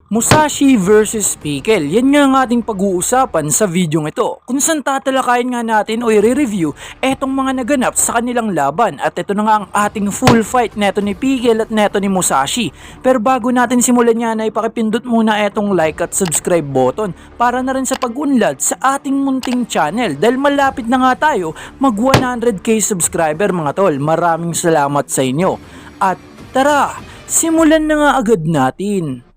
Musashi versus Pickle. Yan nga ang ating pag-uusapan sa video ito. Kung saan tatalakayin nga natin o i-review etong mga naganap sa kanilang laban. At ito na nga ang ating full fight neto ni Pickle at neto ni Musashi. Pero bago natin simulan nga na ipakipindot muna etong like at subscribe button para na rin sa pag-unlad sa ating munting channel. Dahil malapit na nga tayo mag 100k subscriber mga tol. Maraming salamat sa inyo. At tara, simulan na nga agad natin.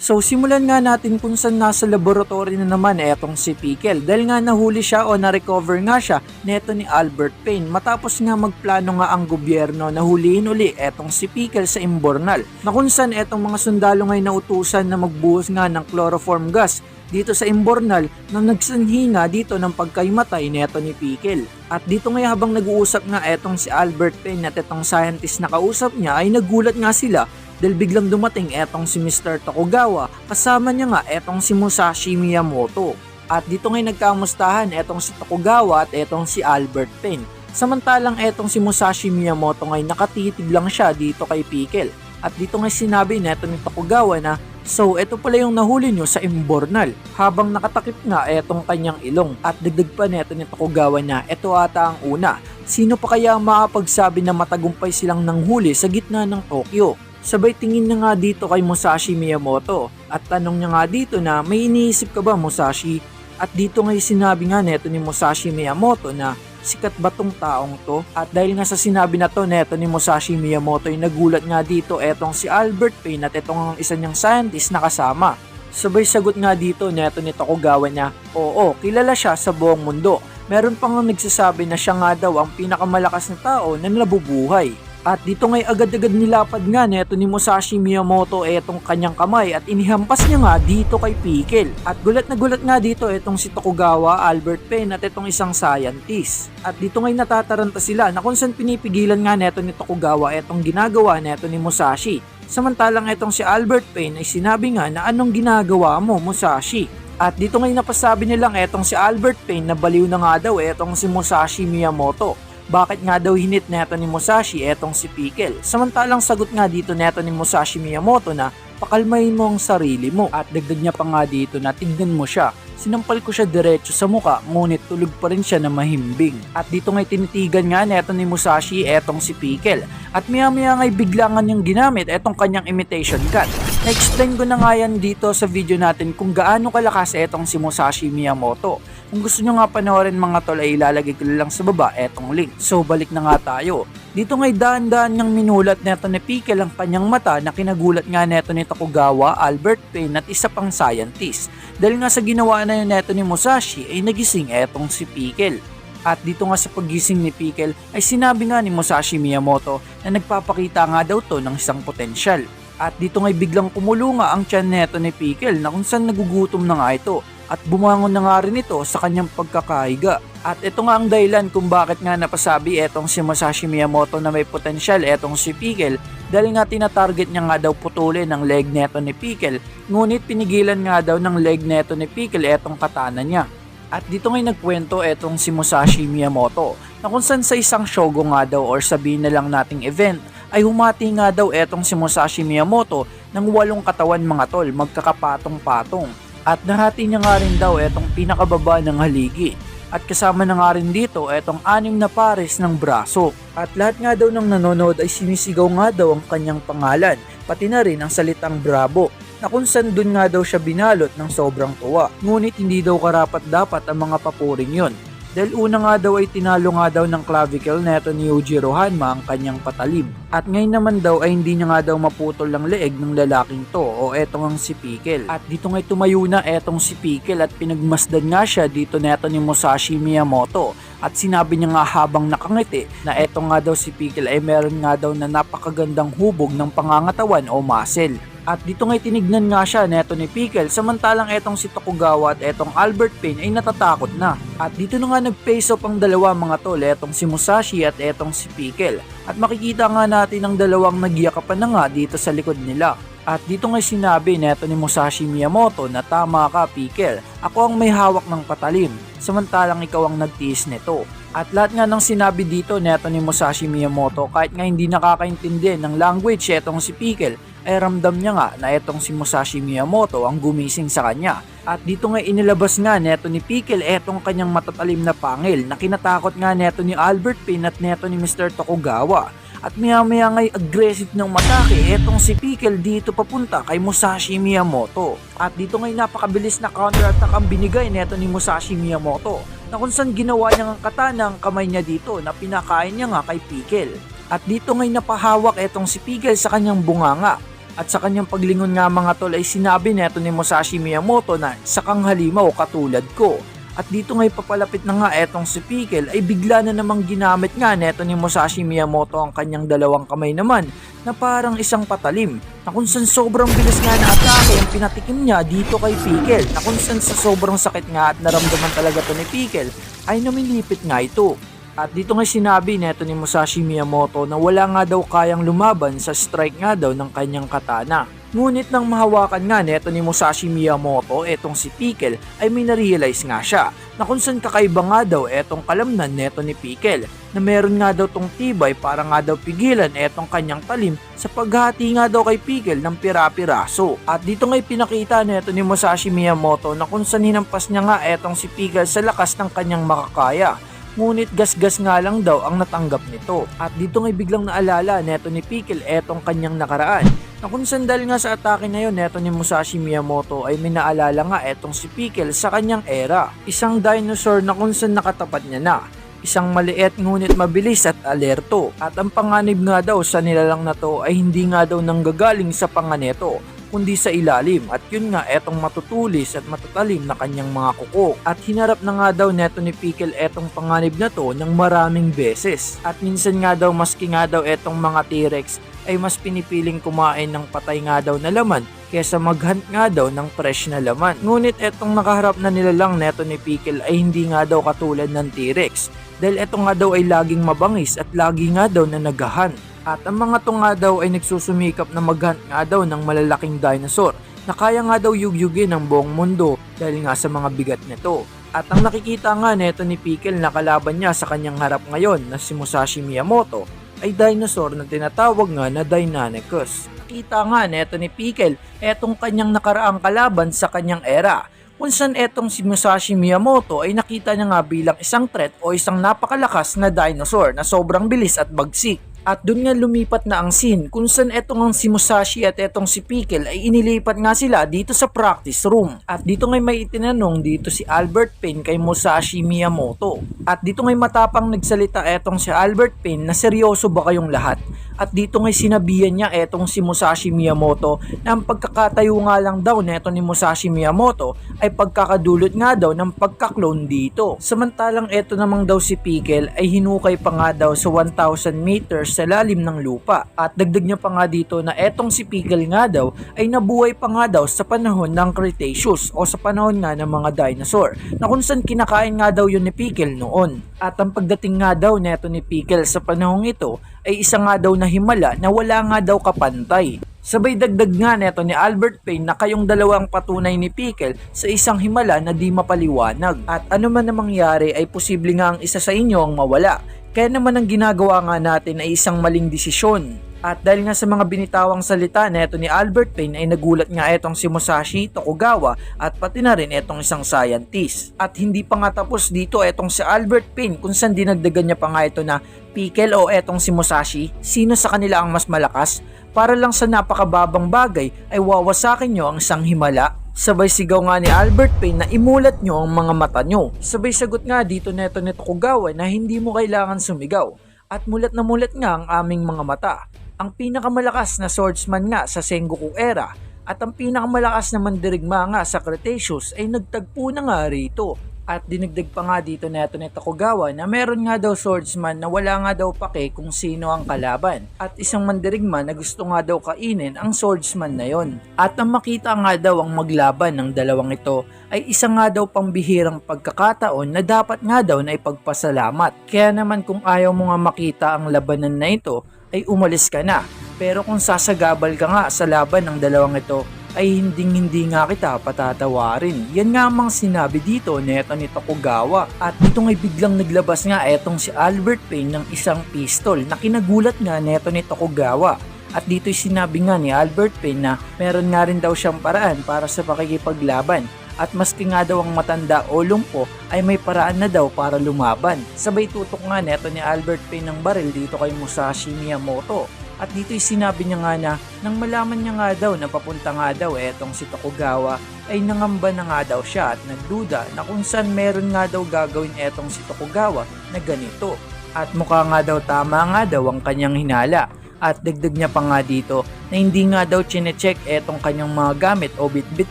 So simulan nga natin kung saan nasa laboratory na naman etong si Pickle dahil nga nahuli siya o na-recover nga siya neto ni Albert Payne matapos nga magplano nga ang gobyerno na huliin uli etong si Pickle sa imbornal na kung saan etong mga sundalo ngay nautusan na magbuhos nga ng chloroform gas dito sa imbornal na nagsanhi nga dito ng pagkaimatay neto ni Pickle. At dito ngay habang nag-uusap nga etong si Albert Payne at etong scientist na kausap niya ay nagulat nga sila dahil biglang dumating etong si Mr. Tokugawa kasama niya nga etong si Musashi Miyamoto. At dito ngay nagkamustahan etong si Tokugawa at etong si Albert Payne. Samantalang etong si Musashi Miyamoto ngay nakatitig lang siya dito kay Pickle. At dito ngay sinabi neto ni Tokugawa na, "So eto pala yung nahuli nyo sa imbornal," habang nakatakip nga etong kanyang ilong. At dagdag pa neto ni Tokugawa na eto ata ang una. Sino pa kaya makapagsabi na matagumpay silang nanghuli sa gitna ng Tokyo? Sabay tingin na nga dito kay Musashi Miyamoto at tanong niya nga dito na, "May iniisip ka ba Musashi?" At dito ngay sinabi nga neto ni Musashi Miyamoto na sikat ba tong taong to? At dahil nga sa sinabi na to neto ni Musashi Miyamoto ay nagulat nga dito etong si Albert Payne at etong isa niyang scientist na kasama. Sabay sagot nga dito neto ni Tokugawa niya, "Oo, kilala siya sa buong mundo. Meron pang nagsasabi na siya nga daw ang pinakamalakas na tao na nabubuhay." At dito ngay agad-agad nilapad nga neto ni Musashi Miyamoto etong kanyang kamay at inihampas niya nga dito kay Pickle. At gulat na gulat nga dito etong si Tokugawa, Albert Payne at etong isang scientist. At dito ngay natataranta sila na kung saan pinipigilan nga neto ni Tokugawa etong ginagawa neto ni Musashi. Samantalang etong si Albert Payne ay sinabi nga na, "Anong ginagawa mo Musashi?" At dito ngay napasabi nilang etong si Albert Payne na baliw na nga daw etong si Musashi Miyamoto. Bakit nga daw hinit neto ni Musashi etong si Pickle? Samantalang sagot nga dito neto ni Musashi Miyamoto na, "Pakalmahin mo ang sarili mo." At dagdag niya pa nga dito na, "Tignan mo siya. Sinampal ko siya diretso sa muka ngunit tulog pa rin siya na mahimbing." At dito ngay tinitigan nga neto ni Musashi etong si Pickle. At maya ngay biglangan niyang ginamit etong kanyang imitation gun. Na-explain ko na nga yan dito sa video natin kung gaano kalakas etong si Musashi Miyamoto. Kung gusto nyo nga panoorin mga tol ay ilalagay ko lang sa baba etong link. So balik na nga tayo. Dito ngay daan-daan niyang minulat neto ni Pickle ang kanyang mata na kinagulat nga neto ni Tokugawa, Albert Payne at isa pang scientist. Dahil nga sa ginawa na yun neto ni Musashi ay nagising etong si Pickle. At dito nga sa paggising ni Pickle ay sinabi nga ni Musashi Miyamoto na nagpapakita nga daw to ng isang potensyal. At dito ngay biglang kumulo nga ang tiyan neto ni Pickle na kung saan nagugutom na nga ito. At bumangon na nga rin ito sa kanyang pagkakahiga. At ito nga ang dahilan kung bakit nga napasabi etong si Musashi Miyamoto na may potensyal etong si Pickle dahil nga tinatarget niya nga daw putulin ang leg neto ni Pickle ngunit pinigilan nga daw ng leg neto ni Pickle etong katana niya. At dito ngay nagkwento etong si Musashi Miyamoto na kung saan sa isang shogo nga daw or sabihin na lang nating event ay humati nga daw etong si Musashi Miyamoto ng 8 katawan mga tol magkakapatong-patong. At nahati niya nga rin daw etong pinakababa ng haligi. At kasama na nga rin dito etong 6 na pares ng braso. At lahat nga daw ng nanonood ay sinisigaw nga daw ang kanyang pangalan, pati na rin ang salitang Bravo, na kung saan dun nga daw siya binalot ng sobrang tuwa. Ngunit hindi daw karapat-dapat ang mga papuring yon. Dahil una nga daw ay tinalo nga daw ng clavicle neto ni Yujiro Hanma ang kanyang patalim. At ngayon naman daw ay hindi niya nga daw maputol ang leeg ng lalaking to o etong ang si Pickle. At dito ngay tumayo na etong si Pickle at pinagmasdan nga siya dito neto ni Musashi Miyamoto. At sinabi niya nga habang nakangiti na etong nga daw si Pickle ay meron nga daw na napakagandang hubog ng pangangatawan o muscle. At dito ngay tinignan nga siya neto ni Pickle samantalang etong si Tokugawa at etong Albert Payne ay natatakot na. At dito na nga nag-face off ang dalawa mga tol etong si Musashi at etong si Pickle. At makikita nga natin ang dalawang nagyakapan na nga dito sa likod nila. At dito nga sinabi neto ni Musashi Miyamoto na, "Tama ka Pickle, ako ang may hawak ng patalim, samantalang ikaw ang nagtiis nito." At lahat nga ng sinabi dito neto ni Musashi Miyamoto, kahit nga hindi nakakaintindi ng language etong si Pickle, ay ramdam niya nga na etong si Musashi Miyamoto ang gumising sa kanya. At dito nga inilabas nga neto ni Pickle etong kanyang matatalim na pangil na kinatakot nga neto ni Albert Payne at neto ni Mr. Tokugawa. At maya-maya nga'y aggressive ng matake etong si Pickle dito papunta kay Musashi Miyamoto. At dito nga'y napakabilis na counter-attack ang binigay neto ni Musashi Miyamoto, na kung saan ginawa niya ng katana ang kamay niya dito na pinakain niya nga kay Pickle. At dito nga'y napahawak etong si Pickle sa kanyang bunganga. At sa kanyang paglingon nga mga tol ay sinabi neto ni Musashi Miyamoto na sa kang halimaw katulad ko. At dito nga'y papalapit na nga etong si Pickle ay bigla na namang ginamit nga neto ni Musashi Miyamoto ang kanyang dalawang kamay naman na parang isang patalim, na kung saan sobrang bilis nga na atake ang pinatikim niya dito kay Pickle, na kung saan sa sobrang sakit nga at naramdaman talaga to ni Pickle ay namilipit nga ito. At dito nga sinabi neto ni Musashi Miyamoto na wala nga daw kayang lumaban sa strike nga daw ng kanyang katana. Ngunit nang mahawakan nga neto ni Musashi Miyamoto etong si Pickle ay may na-realize nga siya na kung saan kakaiba nga daw etong kalamnan neto ni Pickle, na meron nga daw tong tibay para nga daw pigilan etong kanyang talim sa paghati nga daw kay Pickle ng pira-piraso. At dito nga'y pinakita neto ni Musashi Miyamoto na kung saan hinampas niya nga etong si Pickle sa lakas ng kanyang makakaya. Ngunit gasgas nga lang daw ang natanggap nito. At dito nga'y biglang naalala neto ni Pickle etong kanyang nakaraan, na kung saan dahil nga sa atake na yun neto ni Musashi Miyamoto ay may naalala nga etong si Pickle sa kanyang era. Isang dinosaur na kung saan nakatapat niya na. Isang maliit ngunit mabilis at alerto. At ang panganib nga daw sa nilalang na to ay hindi nga daw nanggagaling sa panga neto, kundi sa ilalim, at yun nga etong matutulis at matatalim na kanyang mga kuko. At hinarap na nga daw neto ni Pickle etong panganib na to ng maraming beses. At minsan nga daw maski nga daw etong mga T-Rex ay mas pinipiling kumain ng patay nga daw na laman kesa maghunt nga daw ng fresh na laman. Ngunit etong nakaharap na nilalang neto ni Pickle ay hindi nga daw katulad ng T-Rex, dahil eto nga daw ay laging mabangis at lagi nga daw na naghahunt. At ang mga to nga daw ay nagsusumikap na maghunt nga daw ng malalaking dinosaur na kaya nga daw yugyugin ang buong mundo dahil nga sa mga bigat nito. At ang nakikita nga neto ni Pickle na kalaban niya sa kanyang harap ngayon na si Musashi Miyamoto ay dinosaur na tinatawag nga na Deinonychus. Nakita nga neto ni Pickle etong kanyang nakaraang kalaban sa kanyang era, kung saan etong si Musashi Miyamoto ay nakita niya nga bilang isang threat o isang napakalakas na dinosaur na sobrang bilis at bagsik. At dun nga lumipat na ang scene kung saan etong ang si Musashi at etong si Pickle ay inilipat nga sila dito sa practice room. At dito ngay may itinanong dito si Albert Payne kay Musashi Miyamoto. At dito ngay matapang nagsalita etong si Albert Payne na seryoso ba kayong lahat? At dito ngay sinabihan niya etong si Musashi Miyamoto na ang pagkakatayo nga lang daw neto ni Musashi Miyamoto ay pagkakadulot nga daw ng pagkaklone dito. Samantalang eto namang daw si Pickle ay hinukay pa nga daw sa 1,000 meters sa lalim ng lupa. At dagdag niya pa nga dito na etong si Pickle nga daw ay nabuhay pa nga daw sa panahon ng Cretaceous o sa panahon nga ng mga dinosaur, na kung saan kinakain nga daw yun ni Pickle noon. At ang pagdating nga daw neto ni Pickle sa panahong ito ay isa nga daw na himala na wala nga daw kapantay. Sabay dagdag nga neto ni Albert Payne na kayong dalawang patunay ni Pickle sa isang himala na di mapaliwanag. At ano man na mangyari ay posible nga ang isa sa inyo ang mawala. Kaya naman ang ginagawa nga natin ay isang maling desisyon. At dahil nga sa mga binitawang salita neto ni Albert Payne ay nagulat nga etong si Musashi Tokugawa at pati na rin etong isang scientist. At hindi pa nga tapos dito etong si Albert Payne kung saan dinagdagan niya pa nga ito na Pickle o etong si Musashi, sino sa kanila ang mas malakas? Para lang sa napakababang bagay ay wawasakin nyo ang isang himala. Sabay sigaw nga ni Albert Payne na imulat nyo ang mga mata nyo. Sabay sagot nga dito neto ni Tokugawa na hindi mo kailangan sumigaw. At mulat na mulat nga ang aming mga mata. Ang pinakamalakas na swordsman nga sa Sengoku era at ang pinakamalakas na mandirigma nga sa Cretaceous ay nagtagpo na nga rito. At dinagdag pa nga dito neto ni Tokugawa na meron nga daw swordsman na wala nga daw pake kung sino ang kalaban. At isang mandirigma na gusto nga daw kainin ang swordsman na yon. At ang makita nga daw ang maglaban ng dalawang ito ay isa nga daw pambihirang pagkakataon na dapat nga daw na ipagpasalamat. Kaya naman kung ayaw mo nga makita ang labanan na ito ay umalis ka na. Pero kung sasagabal ka nga sa laban ng dalawang ito ay hindi nga kita patatawarin. Yan nga ang mga sinabi dito neto ni Tokugawa. At dito ngay biglang naglabas nga etong si Albert Payne ng isang pistol na kinagulat nga neto ni Tokugawa. At dito'y sinabi nga ni Albert Payne na meron nga rin daw siyang paraan para sa pakikipaglaban. At maski nga daw ang matanda o lumpo ay may paraan na daw para lumaban. Sabay tutok nga neto ni Albert Payne ng baril dito kay Musashi Miyamoto. At dito'y sinabi niya nga na nang malaman niya nga daw na papunta nga daw etong si Tokugawa ay nangamba na nga daw siya at nagduda na kung saan meron nga daw gagawin etong si Tokugawa na ganito. At mukha nga daw tama nga daw ang kanyang hinala. At dagdag niya pa nga dito na hindi nga daw chinecheck etong kanyang mga gamit o bitbit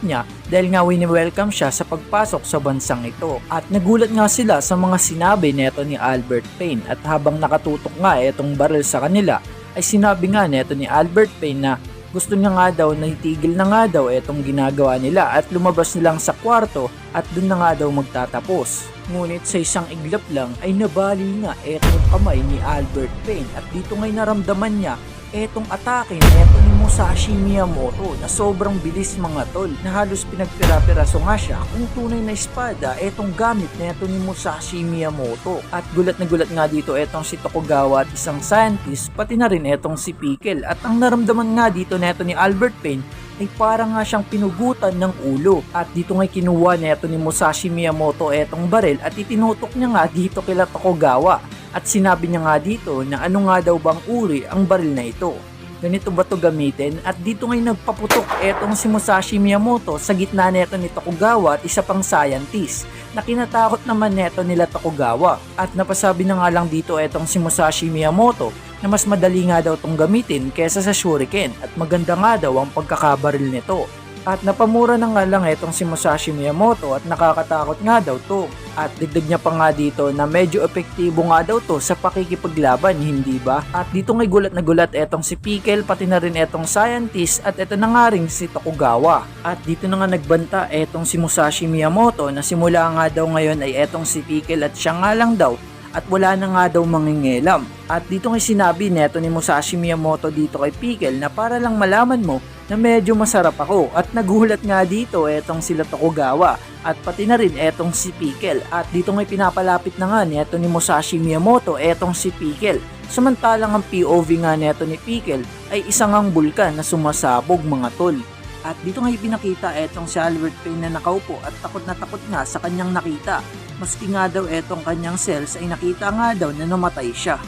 niya dahil nga wini-welcome siya sa pagpasok sa bansang ito. At nagulat nga sila sa mga sinabi neto ni Albert Payne at habang nakatutok nga etong baril sa kanila ay sinabi nga neto ni Albert Payne na gusto niya nga daw na itigil na nga daw etong ginagawa nila at lumabas nilang sa kwarto at dun na nga daw magtatapos. Ngunit sa isang iglap lang ay nabali nga etong kamay ni Albert Payne at dito ngay naramdaman niya etong atake neto ni Musashi Miyamoto na sobrang bilis mga tol na halos pinagpira-piraso nga siya kung tunay na espada etong gamit neto ni Musashi Miyamoto. At gulat na gulat nga dito etong si Tokugawa at isang scientist pati na rin etong si Pickle at ang naramdaman nga dito neto ni Albert Payne ay parang nga siyang pinugutan ng ulo. At dito ngay kinuha neto ni Musashi Miyamoto etong baril at itinutok niya nga dito kila Tokugawa. At sinabi niya nga dito na ano nga daw bang uri ang baril na ito. Ganito ba to gamitin? At dito ngay nagpaputok etong si Musashi Miyamoto sa gitna neto ni Tokugawa at isa pang scientist na kinatakot naman neto nila Tokugawa. At napasabi na nga lang dito etong si Musashi Miyamoto na mas madali nga daw tong gamitin kesa sa shuriken at maganda nga daw ang pagkakabaril nito. At napamura na nga lang etong si Musashi Miyamoto at nakakatakot nga daw to. At dagdag niya pa nga dito na medyo epektibo nga daw to sa pakikipaglaban, hindi ba? At dito ngay gulat na gulat etong si Pickle pati na rin etong scientist at eto na nga rin si Tokugawa. At dito na nga nagbanta etong si Musashi Miyamoto na simula nga daw ngayon ay etong si Pickle at siya nga lang daw at wala na nga daw mangingialam. At dito ngay sinabi neto ni Musashi Miyamoto dito kay Pickle na para lang malaman mo na medyo masarap ako. At nagulat nga dito etong sila Tokugawa at pati na rin etong si Pickle. At dito ngay pinapalapit na nga neto ni Musashi Miyamoto etong si Pickle. Samantalang ang POV nga neto ni Pickle ay isang ang bulkan na sumasabog mga tol. At dito ngay pinakita etong si Albert Payne na nakaupo at takot na takot nga sa kanyang nakita. Maski nga daw etong kanyang cells ay nakita nga daw na namatay siya.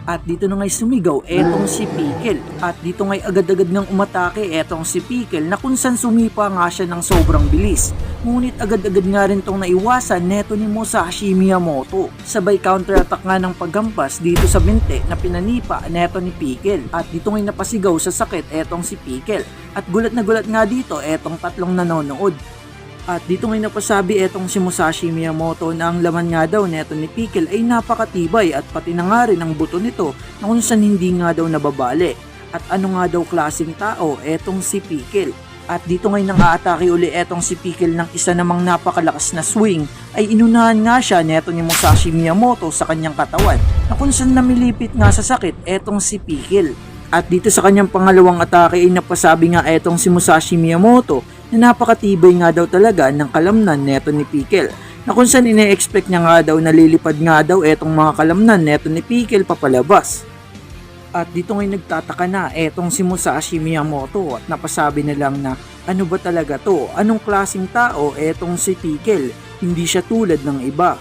At dito na ngay sumigaw etong si Pickle. At dito ngay agad-agad ngang umatake etong si Pickle na kung saan sumipa nga siya ng sobrang bilis. Ngunit agad-agad nga rin tong naiwasan neto ni Musashi Miyamoto. Sabay counter-attack nga ng paggampas dito sa binte na pinanipa neto ni Pickle. At dito ngay napasigaw sa sakit etong si Pickle. At gulat na gulat nga dito etong tatlong nanonood. At dito ngay napasabi etong si Musashi Miyamoto na ang laman nga daw neto ni Pickle ay napakatibay at pati na nga rin ang buto nito na kung saan hindi nga daw nababali. At ano nga daw klaseng tao etong si Pickle. At dito ngay nang aatake uli etong si Pickle ng isa namang napakalakas na swing ay inunahan nga siya neto ni Musashi Miyamoto sa kanyang katawan na kung saan namilipit nga sa sakit etong si Pickle. At dito sa kanyang pangalawang atake ay napasabi nga etong si Musashi Miyamoto na napakatibay nga daw talaga ng kalamnan neto ni Pickle. Na kung saan ine-expect niya nga daw na lilipad nga daw etong mga kalamnan neto ni Pickle papalabas. At dito ngay nagtataka na etong si Musashi Miyamoto at napasabi na lang na ano ba talaga to? Anong klaseng tao etong si Pickle? Hindi siya tulad ng iba.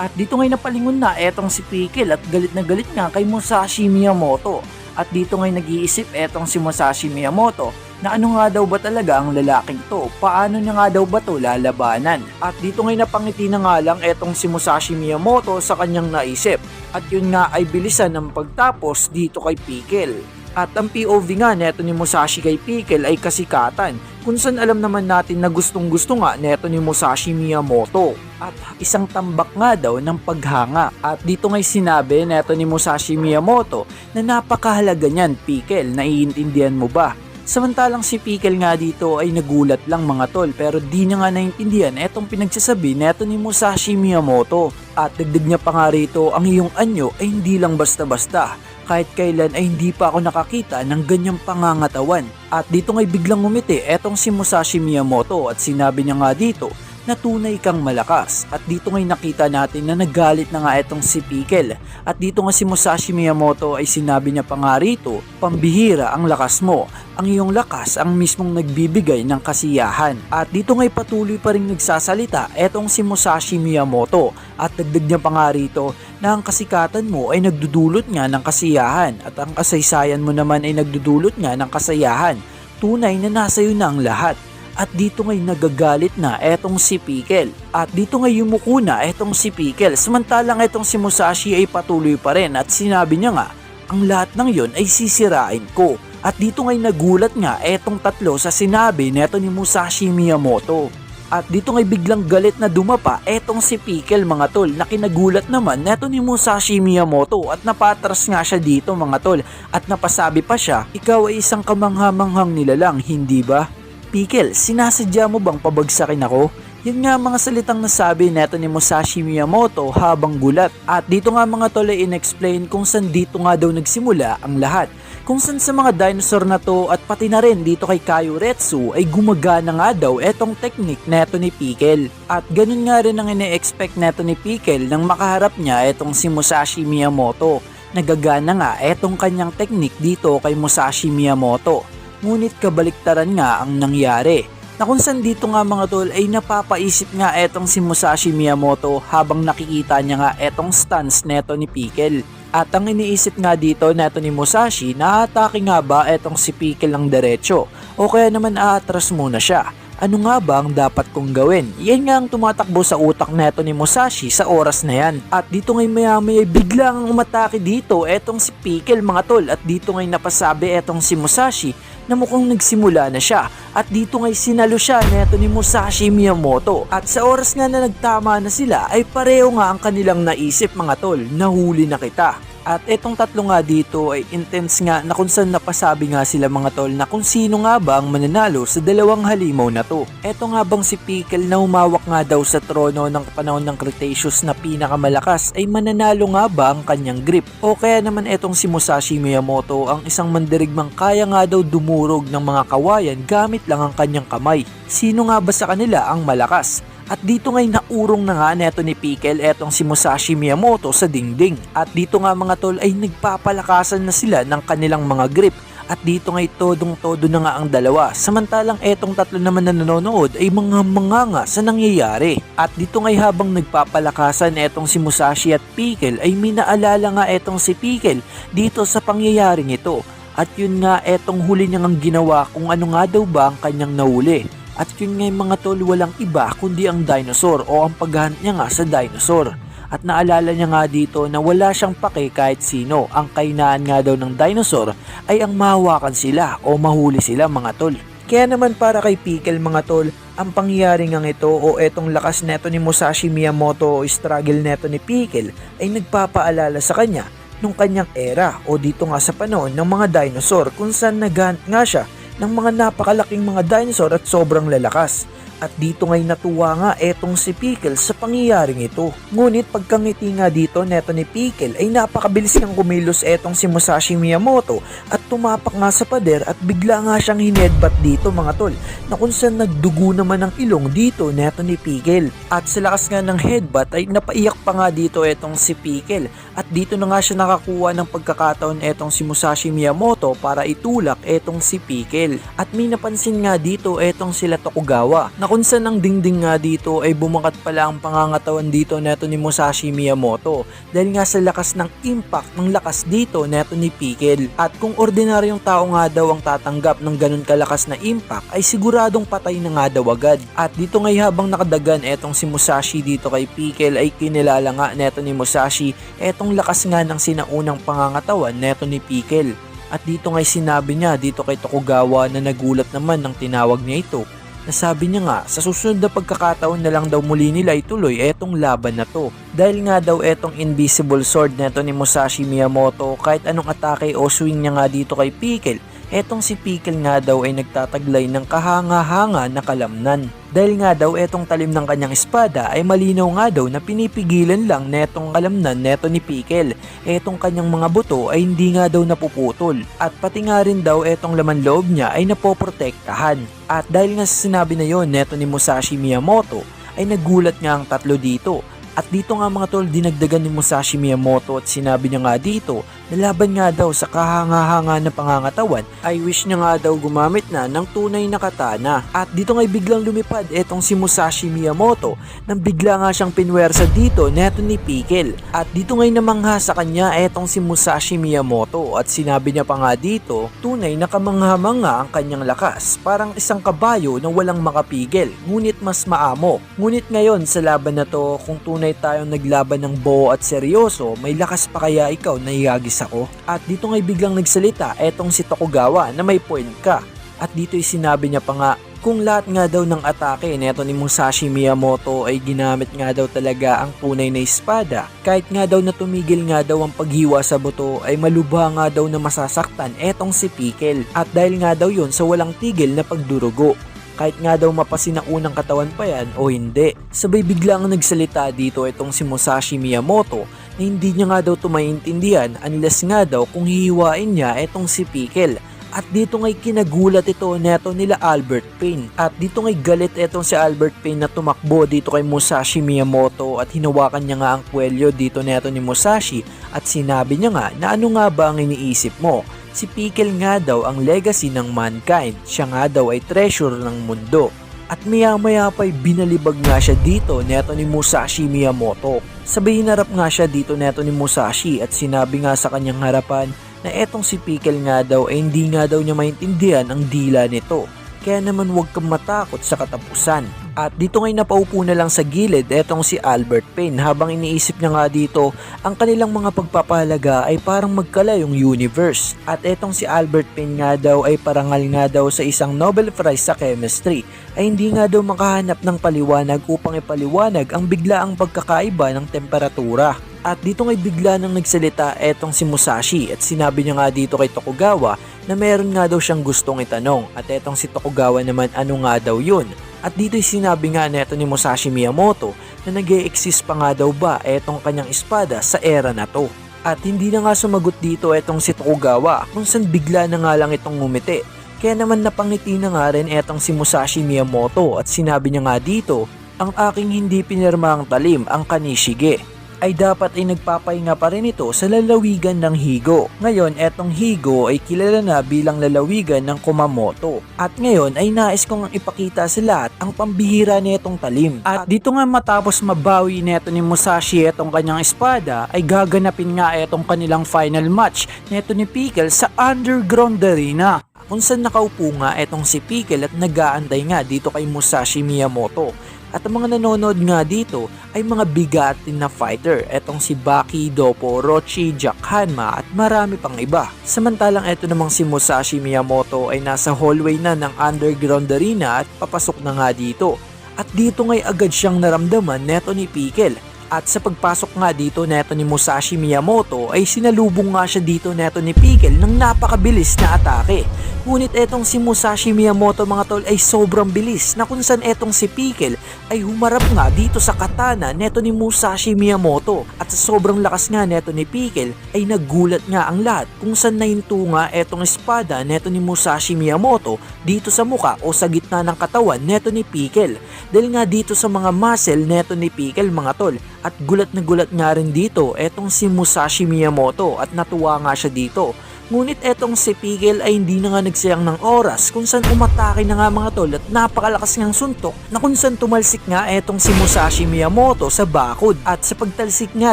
At dito ngay napalingon na etong si Pickle at galit na galit nga kay Musashi Miyamoto. At dito ngay nag-iisip etong si Musashi Miyamoto na ano nga daw ba talaga ang lalaking to, paano niya nga daw ba to lalabanan. At dito ngay napangiti na nga lang etong si Musashi Miyamoto sa kanyang naisip. At yun nga ay bilisan ng pagtapos dito kay Pickle. At ang POV nga neto ni Musashi kay Pickle ay kasikatan, kung saan alam naman natin na gustong gusto nga neto ni Musashi Miyamoto. At isang tambak nga daw ng paghanga. At dito ngay sinabi neto ni Musashi Miyamoto na napakahalaga niyan Pickle, naiintindihan mo ba? Samantalang si Pickle nga dito ay nagulat lang mga tol pero di niya nga naintindihan etong pinagsasabi neto ni Musashi Miyamoto. At dagdag niya pa nga rito ang iyong anyo ay hindi lang basta-basta. Kahit kailan ay hindi pa ako nakakita ng ganyang pangangatawan. At dito nga'y biglang ngumiti etong si Musashi Miyamoto at sinabi niya nga dito na tunay kang malakas. At dito nga'y nakita natin na nagalit na nga etong si Pickle. At dito nga si Musashi Miyamoto ay sinabi niya pa nga rito, pambihira ang lakas mo. Ang iyong lakas ang mismong nagbibigay ng kasiyahan. At dito nga'y patuloy pa rin nagsasalita etong si Musashi Miyamoto. At dagdag niya pa nga rito na ang kasikatan mo ay nagdudulot nga ng kasiyahan. At ang kasaysayan mo naman ay nagdudulot nga ng kasayahan. Tunay na nasa iyo na ang lahat. At dito nga'y nagagalit na etong si Pickle. At dito nga'y yumuko na etong si Pickle. Samantalang etong si Musashi ay patuloy pa rin at sinabi niya nga, ang lahat ng yon ay sisirain ko. At dito nga'y nagulat nga etong tatlo sa sinabi neto ni Musashi Miyamoto. At dito nga'y biglang galit na dumapa etong si Pickle mga tol, na kinagulat naman neto ni Musashi Miyamoto at napatras nga siya dito mga tol. At napasabi pa siya, ikaw ay isang kamanghamanghang nilalang, hindi ba? Pickle, sinasadya mo bang pabagsakin ako? Yan nga mga salitang nasabi neto ni Musashi Miyamoto habang gulat. At dito nga mga tol ay in-explain kung saan dito nga daw nagsimula ang lahat. Kung saan sa mga dinosaur na to at pati na rin dito kay Kaiuretsu ay gumagana nga daw etong technique neto ni Pickle. At ganun nga rin ang ine-expect neto ni Pickle nang makaharap niya etong si Musashi Miyamoto. Nagagana nga etong kanyang technique dito kay Musashi Miyamoto. Ngunit kabaliktaran nga ang nangyari. Na kung saan dito nga mga tol ay napapaisip nga etong si Musashi Miyamoto habang nakikita niya nga etong stance neto ni Pickle. At ang iniisip nga dito neto ni Musashi na atake nga ba etong si Pickle ng diretso o kaya naman aatras muna siya. Ano nga ba ang dapat kong gawin? Yan nga ang tumatakbo sa utak neto ni Musashi sa oras na yan. At dito ngay maya-maya biglang umatake dito etong si Pickle mga tol. At dito ngay napasabi etong si Musashi na mukhang nagsimula na siya. At dito ngay sinalo siya neto ni Musashi Miyamoto. At sa oras nga na nagtama na sila ay pareho nga ang kanilang naisip mga tol, nahuli na kita. At etong tatlo nga dito ay intense nga na kung saan napasabi nga sila mga tol na kung sino nga ba ang mananalo sa dalawang halimaw na to. Eto nga bang si Pickle na humawak nga daw sa trono ng panahon ng Cretaceous na pinakamalakas ay mananalo nga ba ang kanyang grip? O kaya naman etong si Musashi Miyamoto ang isang mandirigmang kaya nga daw dumurog ng mga kawayan gamit lang ang kanyang kamay. Sino nga ba sa kanila ang malakas? At dito ngay naurong na nga neto ni Pickle etong si Musashi Miyamoto sa dingding. At dito nga mga tol ay nagpapalakasan na sila ng kanilang mga grip. At dito ngay todong-todo na nga ang dalawa. Samantalang etong tatlo naman na nanonood ay mga manganga sa nangyayari. At dito ngay habang nagpapalakasan etong si Musashi at Pickle ay minaalala nga etong si Pickle dito sa pangyayaring ito. At yun nga etong huli niyang ginawa kung ano nga daw ba ang kanyang nahuli. At yun nga mga tol walang iba kundi ang dinosaur o ang paghahunt niya nga sa dinosaur. At naalala niya nga dito na wala siyang pake kahit sino. Ang kainaan nga daw ng dinosaur ay ang mahawakan sila o mahuli sila mga tol. Kaya naman para kay Pickle mga tol, ang pangyayari nga ito o etong lakas neto ni Musashi Miyamoto o struggle neto ni Pickle ay nagpapaalala sa kanya nung kanyang era o dito nga sa panahon ng mga dinosaur kung saan naghahunt nga siya ng mga napakalaking mga dinosaur at sobrang lalakas. At dito ngay natuwa nga etong si Pickle sa pangyayaring ito. Ngunit pagkangiti nga dito neto ni Pickle ay napakabilis niyang kumilos etong si Musashi Miyamoto at tumapak nga sa pader at bigla nga siyang hinedbat dito mga tol na kung saan nagdugo naman ang ilong dito neto ni Pickle. At sa lakas nga ng headbutt ay napaiyak pa nga dito etong si Pickle at dito na nga siya nakakuha ng pagkakataon etong si Musashi Miyamoto para itulak etong si Pickle. At may napansin nga dito etong sila Tokugawa na kung saan ang dingding nga dito ay bumakat pala ang pangangatawan dito neto ni Musashi Miyamoto dahil nga sa lakas ng impact ng lakas dito neto ni Pickle. At kung ordinaryong tao nga daw ang tatanggap ng ganun kalakas na impact ay siguradong patay na nga daw agad. At dito ngay habang nakadagan etong si Musashi dito kay Pickle ay kinilala nga neto ni Musashi etong lakas nga ng sinaunang pangangatawan neto ni Pickle. At dito ngay sinabi niya dito kay Tokugawa na nagulat naman ng tinawag niya ito. Nasabi niya nga sa susunod na pagkakataon na lang daw muli nila ituloy etong laban na to. Dahil nga daw etong invisible sword neto ni Musashi Miyamoto kahit anong atake o swing niya nga dito kay Pickle etong si Pickle nga daw ay nagtataglay ng kahanga-hanga na kalamnan. Dahil nga daw etong talim ng kanyang espada ay malinaw nga daw na pinipigilan lang netong kalamnan neto ni Pickle. Etong kanyang mga buto ay hindi nga daw napuputol at pati nga rin daw etong laman loob niya ay napoprotektahan. At dahil nga sa sinabi na yon neto ni Musashi Miyamoto ay nagulat nga ang tatlo dito. At dito nga mga tol, dinagdagan ni Musashi Miyamoto at sinabi niya nga dito na laban nga daw sa kahanga-hanga na pangangatawan ay wish niya nga daw gumamit na ng tunay na katana. At dito nga'y biglang lumipad etong si Musashi Miyamoto nang bigla nga siyang pinwersa dito neto ni Pickle. At dito nga'y namangha sa kanya etong si Musashi Miyamoto at sinabi niya pa nga dito, tunay na kamangha-mangha ang kanyang lakas, parang isang kabayo na walang makapigil, ngunit mas maamo. Ngunit ngayon sa laban na to, kung tunay tayong naglaban ng buo at seryoso, may lakas pa kaya ikaw na ihagis ako? At dito nga'y biglang nagsalita etong si Tokugawa na may point ka. At dito'y sinabi niya pa nga, kung lahat nga daw ng atake neto ni Musashi Miyamoto ay ginamit nga daw talaga ang tunay na espada, kahit nga daw na tumigil nga daw ang paghiwa sa buto ay malubha nga daw na masasaktan etong si Pickle. At dahil nga daw yun sa walang tigil na pagdurugo, kahit nga daw mapasinaunang katawan pa yan o hindi. Sabay biglang nagsalita dito itong si Musashi Miyamoto na hindi niya nga daw maintindihan unless nga daw kung hihiwain niya itong si Pickle. At dito nga'y kinagulat ito neto nila Albert Pain. At dito nga'y galit itong si Albert Pain na tumakbo dito kay Musashi Miyamoto at hinawakan niya nga ang kwelyo dito neto ni Musashi at sinabi niya nga na ano nga ba ang iniisip mo? Si Pickle nga daw ang legacy ng mankind, siya nga daw ay treasure ng mundo. At maya-maya pa'y binalibag nga siya dito neto ni Musashi Miyamoto. Sabay hinarap nga siya dito neto ni Musashi at sinabi nga sa kanyang harapan na etong si Pickle nga daw ay hindi nga daw niya maintindihan ang dila nito. Kaya naman huwag kang matakot sa katapusan. At dito ngay napaupo na lang sa gilid etong si Albert Pain habang iniisip niya nga dito ang kanilang mga pagpapahalaga ay parang magkalayong universe. At etong si Albert Pain nga daw ay parangal nga daw sa isang Nobel Prize sa chemistry ay hindi nga daw makahanap ng paliwanag upang ipaliwanag ang biglaang pagkakaiba ng temperatura. At dito ngay bigla nang nagsalita etong si Musashi at sinabi niya nga dito kay Tokugawa na meron nga daw siyang gustong itanong. At etong si Tokugawa naman ano nga daw yun. At dito'y sinabi nga neto ni Musashi Miyamoto na nag-e-exist pa nga daw ba etong kanyang espada sa era na to. At hindi na nga sumagot dito etong si Tokugawa kung saan bigla na nga lang itong ngumiti. Kaya naman napangiti na nga rin etong si Musashi Miyamoto at sinabi niya nga dito, ang aking hindi pinirmang talim ang Kanishige ay dapat ay nagpapahinga pa rin ito sa lalawigan ng Higo. Ngayon, etong Higo ay kilala na bilang lalawigan ng Kumamoto. At ngayon ay nais kong ipakita sa lahat ang pambihira nitong talim. At dito nga matapos mabawi neto ni Musashi etong kanyang espada, ay gaganapin nga etong kanilang final match neto ni Pickle sa Underground Arena. Kung saan nakaupo nga etong si Pickle at nag-aantay nga dito kay Musashi Miyamoto. At ang mga nanonood nga dito ay mga bigatin na fighter, etong si Baki, Doppo, Orochi, Jack Hanma at marami pang iba. Samantalang eto namang si Musashi Miyamoto ay nasa hallway na ng Underground Arena at papasok na nga dito. At dito ngay agad siyang naramdaman neto ni Pickle. At sa pagpasok nga dito neto ni Musashi Miyamoto ay sinalubong nga siya dito neto ni Pickle ng napakabilis na atake. Ngunit etong si Musashi Miyamoto mga tol ay sobrang bilis na kung saan etong si Pickle ay humarap nga dito sa katana neto ni Musashi Miyamoto. At sa sobrang lakas nga neto ni Pickle ay nagulat nga ang lahat kung saan nahinto nga etong espada neto ni Musashi Miyamoto dito sa muka o sa gitna ng katawan neto ni Pickle. Dahil nga dito sa mga muscle neto ni Pickle mga tol. At gulat na gulat nga rin dito etong si Musashi Miyamoto at natuwa nga siya dito. Ngunit etong si Pickle ay hindi na nga nagsayang ng oras kung saan umatake na nga mga tol at napakalakas ngang suntok na kung saan tumalsik nga etong si Musashi Miyamoto sa bakod. At sa pagtalsik nga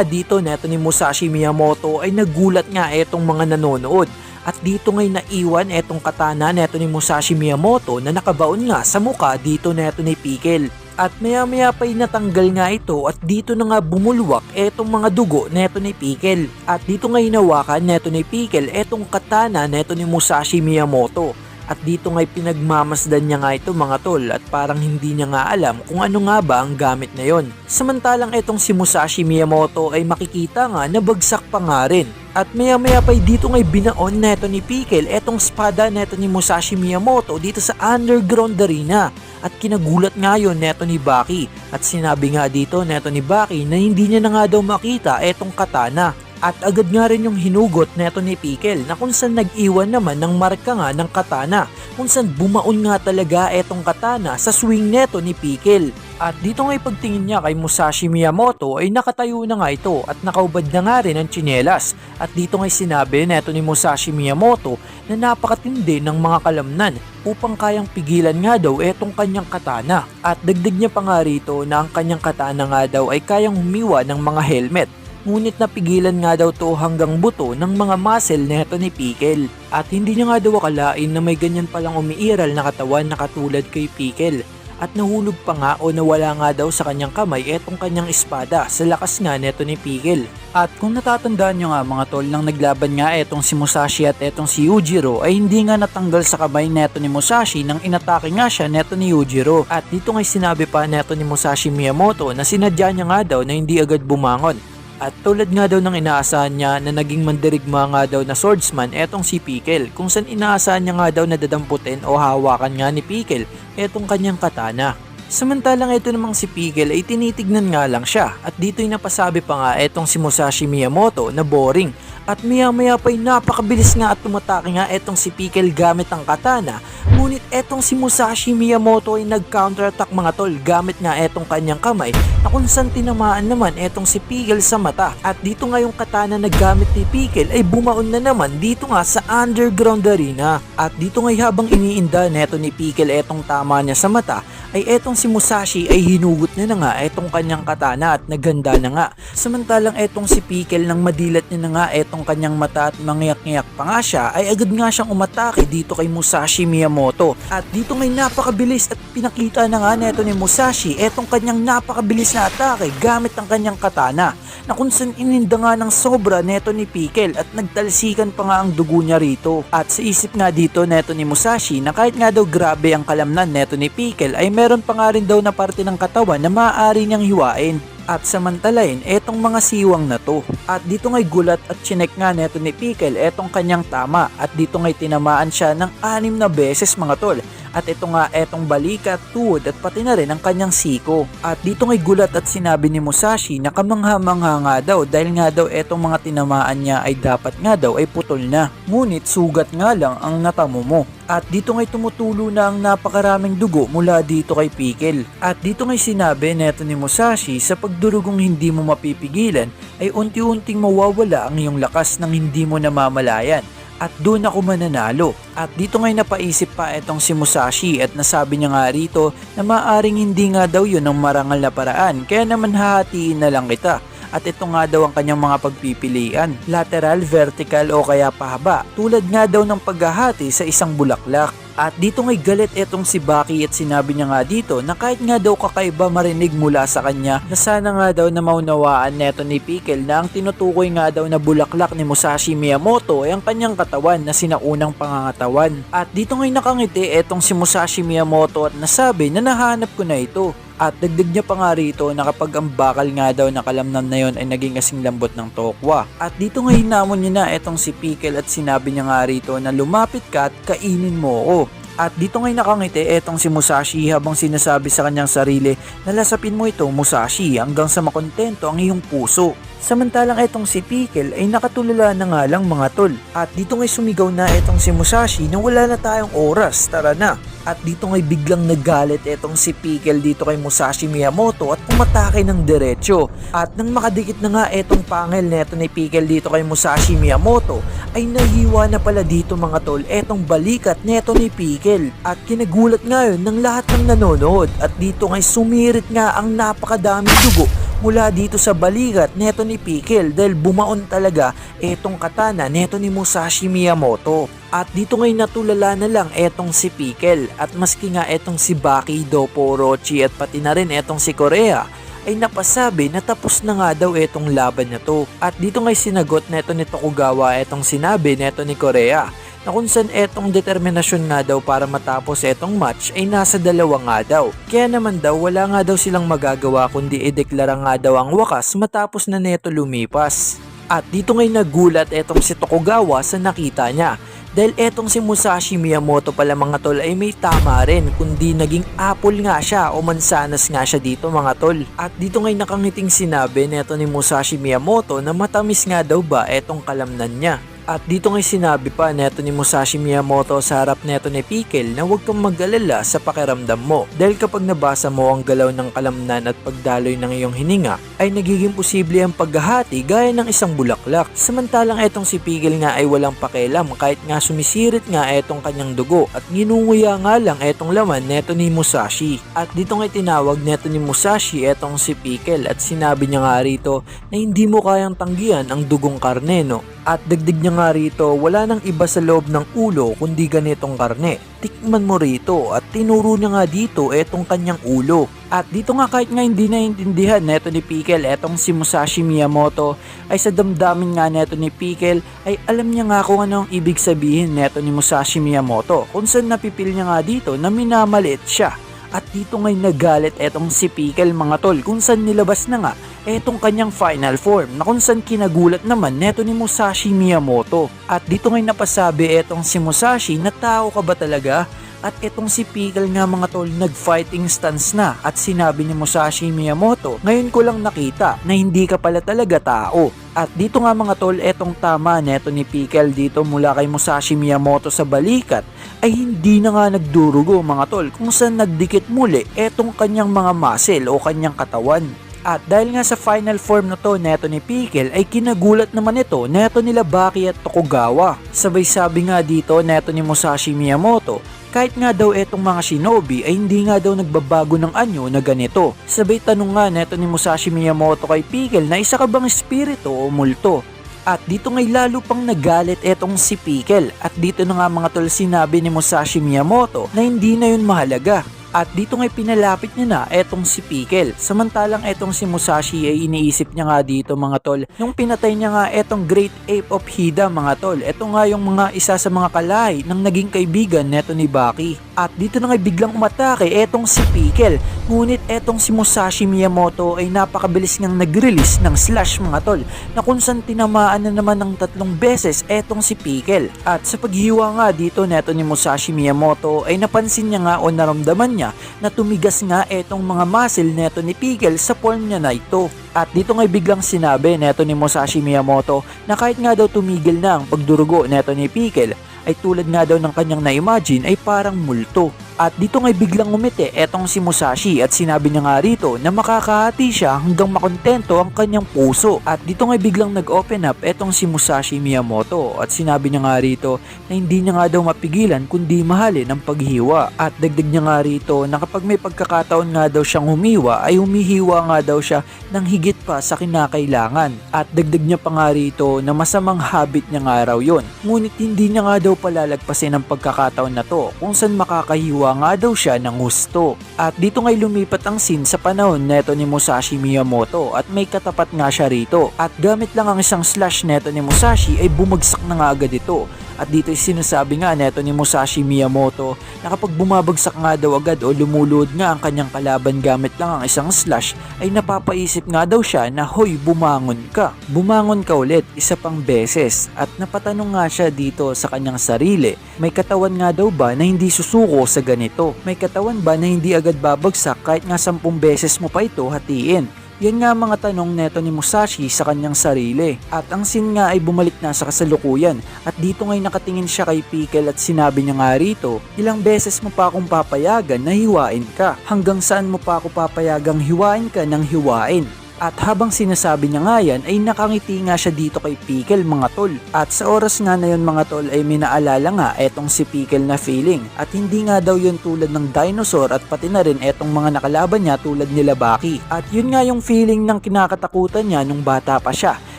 dito neto ni Musashi Miyamoto ay nagulat nga etong mga nanonood. At dito ngay naiwan etong katana neto ni Musashi Miyamoto na nakabaon nga sa muka dito neto ni Pickle. At maya-maya pa'y natanggal nga ito at dito na nga bumulwak etong mga dugo neto ni Pickle. At dito nga hinawakan neto ni Pickle etong katana neto ni Musashi Miyamoto. At dito nga'y pinagmamasdan niya nga ito mga tol at parang hindi niya nga alam kung ano nga ba ang gamit na yon. Samantalang itong si Musashi Miyamoto ay makikita nga na bagsak pa nga rin. At maya maya pa dito nga'y binaon neto ni Pickle etong espada neto ni Musashi Miyamoto dito sa underground arena. At kinagulat nga yun neto ni Baki at sinabi nga dito neto ni Baki na hindi niya na nga daw makita etong katana. At agad nga rin yung hinugot neto ni Pickle na kung saan nag-iwan naman ng marka nga ng katana kung saan bumaon nga talaga etong katana sa swing neto ni Pickle. At dito nga'y pagtingin niya kay Musashi Miyamoto ay nakatayo na nga ito at nakaubad na nga rin ang tsinelas. At dito nga'y sinabi neto ni Musashi Miyamoto na napakatindi ng mga kalamnan upang kayang pigilan nga daw etong kanyang katana. At dagdag niya pa nga rito na ang kanyang katana nga daw ay kayang humiwa ng mga helmet. Ngunit napigilan nga daw to hanggang buto ng mga muscle neto ni Pickle. At hindi niya nga daw akalain na may ganyan palang umiiral na katawan na katulad kay Pickle. At nahulog pa nga o nawala nga daw sa kanyang kamay etong kanyang espada sa lakas nga neto ni Pickle. At kung natatandaan nyo nga mga tol, nang naglaban nga etong si Musashi at etong si Yujiro ay hindi nga natanggal sa kamay neto ni Musashi nang inatake nga siya neto ni Yujiro. At dito nga'y sinabi pa neto ni Musashi Miyamoto na sinadya niya nga daw na hindi agad bumangon. At tulad nga daw ng inaasahan niya na naging mandirigma nga daw na swordsman etong si Pickle kung saan inaasahan niya nga daw na dadamputin o hawakan nga ni Pickle etong kanyang katana. Samantalang ito namang si Pickle ay tinitignan nga lang siya at dito'y napasabi pa nga etong si Musashi Miyamoto na boring. At maya maya pa'y napakabilis nga at tumatake nga etong si Pickle gamit ang katana. Ngunit etong si Musashi Miyamoto ay nag-counterattack mga tol gamit nga etong kanyang kamay na kung saan tinamaan naman etong si Pickle sa mata. At dito nga yung katana na gamit ni Pickle ay bumaon na naman dito nga sa underground arena. At dito nga habang iniinda neto ni Pickle etong tama niya sa mata ay etong si Musashi ay hinugot niya na nga etong kanyang katana at naganda na nga. Samantalang etong si Pickle nang madilat niya na nga etong kanyang mata at mangyak-ngyak pa nga siya ay agad nga siyang umatake dito kay Musashi Miyamoto. At dito ngay napakabilis at pinakita na nga neto ni Musashi etong kanyang napakabilis na atake gamit ang kanyang katana na kung saan ininda nga ng sobra neto ni Pickle at nagtalsikan pa nga ang dugo niya rito. At sa isip nga dito neto ni Musashi na kahit nga daw grabe ang kalamnan neto ni Pickle ay meron pa nga rin daw na parte ng katawan na maaari niyang hiwain at samantalain etong mga siwang na to. At dito ngay gulat at chinek nga neto ni Pickle etong kanyang tama at dito ngay tinamaan siya ng 6 na beses mga tol. At ito nga etong balikat, tuhod at pati na rin ang kanyang siko. At dito ngay gulat at sinabi ni Musashi na kamangha-mangha nga daw dahil nga daw etong mga tinamaan niya ay dapat nga daw ay putol na. Ngunit sugat nga lang ang natamo mo. At dito ngay tumutulo na ang napakaraming dugo mula dito kay Pickle. At dito ngay sinabi neto ni Musashi sa pagdurugong hindi mo mapipigilan ay unti-unting mawawala ang iyong lakas nang hindi mo namamalayan. At doon ako mananalo. At dito ngay napaisip pa etong si Musashi at nasabi niya nga rito na maaring hindi nga daw yun ang marangal na paraan kaya naman hahatiin na lang kita. At ito nga daw ang kanyang mga pagpipilian, lateral, vertical o kaya pahaba, tulad nga daw ng paghahati sa isang bulaklak. At dito ngay galit etong si Baki at sinabi niya nga dito na kahit nga daw kakaiba marinig mula sa kanya na sana nga daw na maunawaan neto ni Pickle na ang tinutukoy nga daw na bulaklak ni Musashi Miyamoto ay ang kanyang katawan na sinaunang pangangatawan. At dito ngay nakangiti etong si Musashi Miyamoto at nasabi na nahanap ko na ito. At dagdag niya pa nga rito na kapag ang bakal nga daw na kalamnan na yon ay naging kasing lambot ng tokwa. At dito nga hinamon niya na etong si Pickle at sinabi niya nga rito na lumapit ka at kainin mo ako. At dito ngay nakangiti etong si Musashi habang sinasabi sa kanyang sarili na lasapin mo ito Musashi hanggang sa makontento ang iyong puso. Samantalang etong si Pickle ay nakatulala na nga lang mga tol. At dito ngay sumigaw na etong si Musashi na wala na tayong oras, tara na. At dito ngay biglang nagalit etong si Pickle dito kay Musashi Miyamoto at umatake ng diretsyo. At nang makadikit na nga etong pangil neto ni Pickle dito kay Musashi Miyamoto ay nahiwa na pala dito mga tol etong balikat neto ni Pickle. At kinagulat nga yun ng lahat ng nanonood at dito ngay sumirit nga ang napakadaming dugo mula dito sa balikat neto ni Pickle dahil bumaon talaga etong katana neto ni Musashi Miyamoto. At dito ngay natulala na lang etong si Pickle at maski nga etong si Baki, Doppo, Orochi at pati na rin etong si Korea ay napasabi na tapos na nga daw etong laban na to. At dito ngay sinagot neto ni Tokugawa etong sinabi neto ni Korea na kung saan etong determinasyon nga daw para matapos etong match ay nasa dalawa nga daw. Kaya naman daw wala nga daw silang magagawa kundi ideklara nga daw ang wakas matapos na neto lumipas. At dito ngay nagulat etong si Tokugawa sa nakita niya. Dahil etong si Musashi Miyamoto pala mga tol ay may tama rin kundi naging apple nga siya o mansanas nga siya dito mga tol. At dito ngay nakangiting sinabi neto ni Musashi Miyamoto na matamis nga daw ba etong kalamnan niya. At dito ngay sinabi pa neto ni Musashi Miyamoto sa harap neto ni Pickle na huwag kang mag-alala sa pakiramdam mo. Dahil kapag nabasa mo ang galaw ng kalamnan at pagdaloy ng iyong hininga ay nagiging posible ang paghahati gaya ng isang bulaklak. Samantalang etong si Pickle nga ay walang pakialam kahit nga sumisirit nga etong kanyang dugo at ginunguya nga lang etong laman neto ni Musashi. At dito ngay tinawag neto ni Musashi etong si Pickle at sinabi niya nga rito na hindi mo kayang tanggihan ang dugong karne no. At dagdag niya nga rito, wala nang iba sa loob ng ulo kundi ganitong karne. Tikman mo rito at tinuro niya nga dito etong kanyang ulo. At dito nga kahit nga hindi naiintindihan neto ni Pickle etong si Musashi Miyamoto ay sa damdamin nga neto ni Pickle ay alam niya nga kung ano ang ibig sabihin neto ni Musashi Miyamoto kung saan napipil niya nga dito na minamaliit siya. At dito ngay nagalit etong si Pickle mga tol kung saan nilabas na nga etong kanyang final form na kung saan kinagulat naman neto ni Musashi Miyamoto. At dito ngay napasabi etong si Musashi na tao ka ba talaga? At etong si Pickle nga mga tol nag-fighting stance na at sinabi ni Musashi Miyamoto, ngayon ko lang nakita na hindi ka pala talaga tao. At dito nga mga tol etong tama neto ni Pickle dito mula kay Musashi Miyamoto sa balikat ay hindi na nga nagdurugo mga tol kung saan nagdikit muli etong kanyang mga muscle o kanyang katawan. At dahil nga sa final form na to neto ni Pickle ay kinagulat naman ito neto nila Baki at Tokugawa. Sabay sabi nga dito neto ni Musashi Miyamoto kahit nga daw etong mga shinobi ay hindi nga daw nagbabago ng anyo na ganito. Sabay tanong nga neto ni Musashi Miyamoto kay Pickle na isa ka bang espiritu o multo? At dito ngay lalo pang nagalit etong si Pickle at dito na nga mga tol sinabi ni Musashi Miyamoto na hindi na yun mahalaga. At dito ngay pinalapit niya na etong si Pickle. Samantalang etong si Musashi ay iniisip niya nga dito mga tol. Nung pinatay niya nga etong Great Ape of Hida mga tol. Eto nga yung mga isa sa mga kalahi ng naging kaibigan neto ni Baki. At dito na ngay biglang umatake etong si Pickle. Ngunit etong si Musashi Miyamoto ay napakabilis ngang nag-release ng slash mga tol. Na kung saan tinamaan na naman ng 3 beses etong si Pickle. At sa paghiwa nga dito neto ni Musashi Miyamoto ay napansin niya nga o naramdaman niya na tumigas nga etong mga muscle neto ni Pickle sa form niya na ito. At dito ngay biglang sinabi neto ni Musashi Miyamoto na kahit nga daw tumigil na ang pagdurugo neto ni Pickle ay tulad nga daw ng kanyang na-imagine ay parang multo. At dito ngay biglang umiti etong si Musashi at sinabi niya nga rito na makakahati siya hanggang makontento ang kanyang puso. At dito ngay biglang nag-open up etong si Musashi Miyamoto at sinabi niya nga rito na hindi niya nga daw mapigilan kundi mahalin ang paghiwa. At dagdag niya nga rito na kapag may pagkakataon nga daw siyang humiwa ay humihiwa nga daw siya ng higit pa sa kinakailangan. At dagdag niya pa nga rito na masamang habit niya nga raw yun. Ngunit hindi niya nga daw palalagpasin ang pagkakataon na to kung saan makakahiwa nga daw siya ng gusto. At dito ngay lumipat ang scene sa panahon neto ni Musashi Miyamoto at may katapat nga siya rito. At gamit lang ang isang slash neto ni Musashi ay bumagsak na nga agad ito. At dito ay sinasabi nga neto ni Musashi Miyamoto na kapag bumabagsak nga daw agad o lumulod nga ang kanyang kalaban gamit lang ang isang slash ay napapaisip nga daw siya na hoy bumangon ka. Bumangon ka ulit isa pang beses at napatanong nga siya dito sa kanyang sarili. May katawan nga daw ba na hindi susuko sa ganito? May katawan ba na hindi agad babagsak kahit nga 10 beses mo pa ito hatiin? Yan nga mga tanong neto ni Musashi sa kanyang sarili. At ang scene nga ay bumalik na sa kasalukuyan. At dito ngay nakatingin siya kay Pickle at sinabi niya nga rito, ilang beses mo pa akong papayagan na hiwain ka? Hanggang saan mo pa ako papayagang hiwain ka ng hiwain? At habang sinasabi niya nga yan ay nakangiti nga siya dito kay Pickle mga tol. At sa oras nga na yun mga tol ay minaalala nga etong si Pickle na feeling. At hindi nga daw yun tulad ng dinosaur at pati na rin etong mga nakalaban niya tulad nila Baki. At yun nga yung feeling ng kinakatakutan niya nung bata pa siya.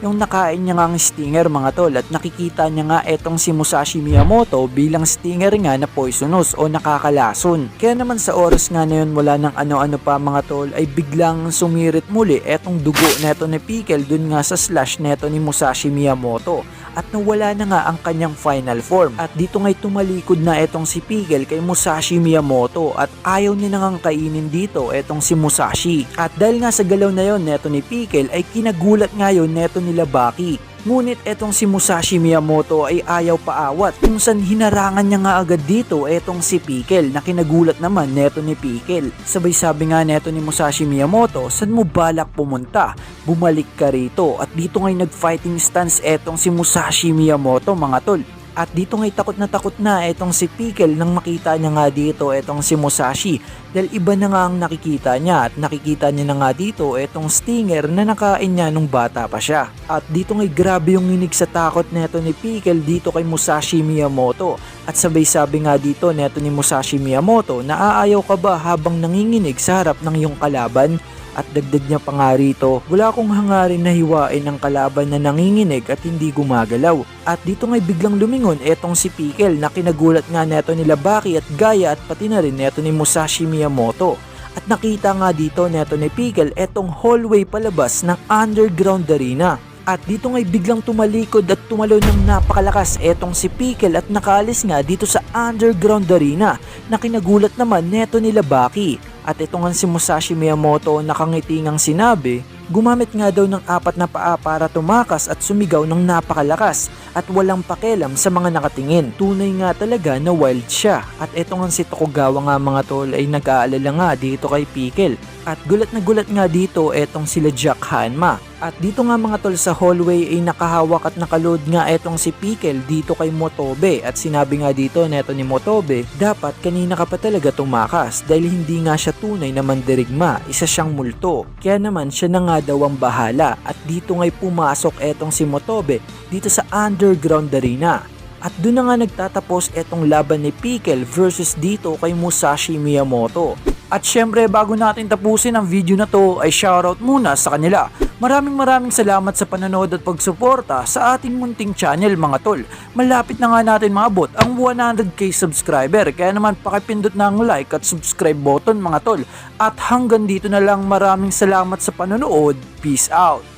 Yung nakain niya nga ang stinger mga tol at nakikita niya nga etong si Musashi Miyamoto bilang stinger nga na poisonous o nakakalason. Kaya naman sa oras nga na yun wala ng ano-ano pa mga tol ay biglang sumirit muli etong dugo neto ni Pickle dun nga sa slash neto ni Musashi Miyamoto. at nawala na nga ang kanyang final form. At dito nga'y tumalikod na etong si Pickle kay Musashi Miyamoto at ayaw niya nang kainin dito etong si Musashi. At dahil nga sa galaw na yon neto ni Pickle ay kinagulat ngayon neto nila Baki. Ngunit etong si Musashi Miyamoto ay ayaw paawat kung saan hinarangan niya nga agad dito etong si Pickle na kinagulat naman neto ni Pickle. Sabay sabi nga neto ni Musashi Miyamoto, saan mo balak pumunta? Bumalik ka rito. At dito nga'y nag-fighting stance etong si Musashi Miyamoto mga tol. At dito nga'y takot na etong si Pickle nang makita niya nga dito etong si Musashi dahil iba na nga ang nakikita niya at nakikita niya na nga dito etong stinger na nakain niya nung bata pa siya. At dito nga'y grabe yung nginig sa takot neto ni Pickle dito kay Musashi Miyamoto at sabay sabi nga dito neto ni Musashi Miyamoto na aayaw ka ba habang nanginginig sa harap ng iyong kalaban? At dagdag niya pa nga rito, wala akong hangarin na hiwain ang kalaban na nanginginig at hindi gumagalaw. At dito nga'y biglang lumingon etong si Pickle na kinagulat nga neto nila Baki at Gaya at pati na rin neto ni Musashi Miyamoto. At nakita nga dito neto ni Pickle etong hallway palabas ng underground arena. At dito nga'y biglang tumalikod at tumalo ng napakalakas etong si Pickle at nakaalis nga dito sa underground arena na kinagulat naman neto nila Baki. At ito nga si Musashi Miyamoto nakangiti ngang sinabi, gumamit nga daw ng 4 na paa para tumakas at sumigaw ng napakalakas at walang pakialam sa mga nakatingin. Tunay nga talaga na wild siya. At ito nga si Tokugawa nga mga tol ay nag-aalala nga dito kay Pickle. At gulat na gulat nga dito etong sila Jack Hanma. At dito nga mga tol sa hallway ay nakahawak at nakaload nga etong si Pickle dito kay Motobe. At sinabi nga dito neto ni Motobe, dapat kanina ka pa talaga tumakas dahil hindi nga siya tunay na mandirigma, isa siyang multo. Kaya naman siya na nga daw ang bahala. At dito nga'y pumasok etong si Motobe dito sa underground arena. At doon na nga nagtatapos etong laban ni Pickle versus dito kay Musashi Miyamoto. At syempre bago natin tapusin ang video na to ay shoutout muna sa kanila. Maraming salamat sa panonood at pagsuporta sa ating munting channel mga tol. Malapit na nga natin maabot ang 100k subscriber kaya naman pakipindot na ang like at subscribe button mga tol. At hanggang dito na lang, maraming salamat sa panonood. Peace out!